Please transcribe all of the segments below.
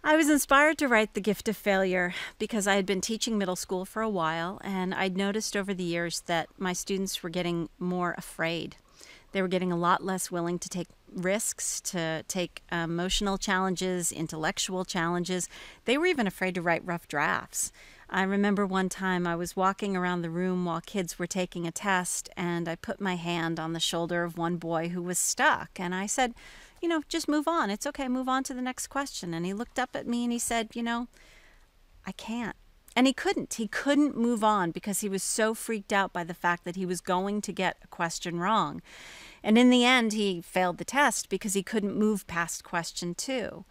I was inspired to write The Gift of Failure because I had been teaching middle school for a while, and I'd noticed over the years that my students were getting more afraid. They were getting a lot less willing to take risks, to take emotional challenges, intellectual challenges. They were even afraid to write rough drafts. I remember one time I was walking around the room while kids were taking a test, and I put my hand on the shoulder of one boy who was stuck, and I said, just move on. It's okay. Move on to the next question. And he looked up at me and he said, I can't. And he couldn't. He couldn't move on because he was so freaked out by the fact that he was going to get a question wrong. And in the end, he failed the test because he couldn't move past question 2.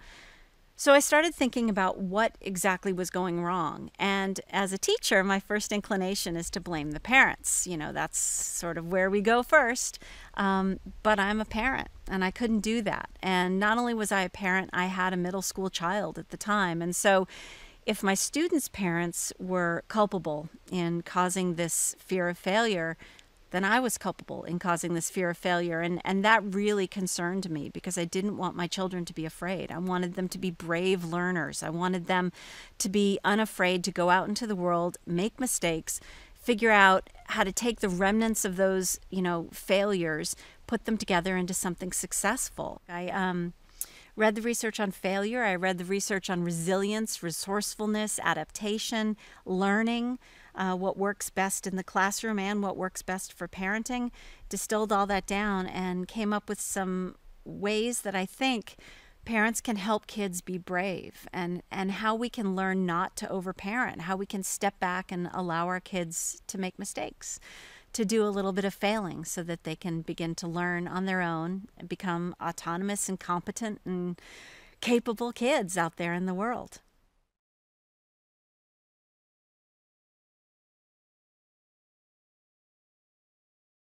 So I started thinking about what exactly was going wrong. And as a teacher, my first inclination is to blame the parents. That's sort of where we go first. But I'm a parent, and I couldn't do that. And not only was I a parent, I had a middle school child at the time. And so if my students' parents were culpable in causing this fear of failure, then I was culpable in causing this fear of failure. And that really concerned me because I didn't want my children to be afraid. I wanted them to be brave learners. I wanted them to be unafraid to go out into the world, make mistakes, figure out how to take the remnants of those, failures, put them together into something successful. I read the research on failure. I read the research on resilience, resourcefulness, adaptation, learning, what works best in the classroom and what works best for parenting, distilled all that down and came up with some ways that I think parents can help kids be brave, and how we can learn not to overparent, how we can step back and allow our kids to make mistakes, to do a little bit of failing so that they can begin to learn on their own and become autonomous and competent and capable kids out there in the world.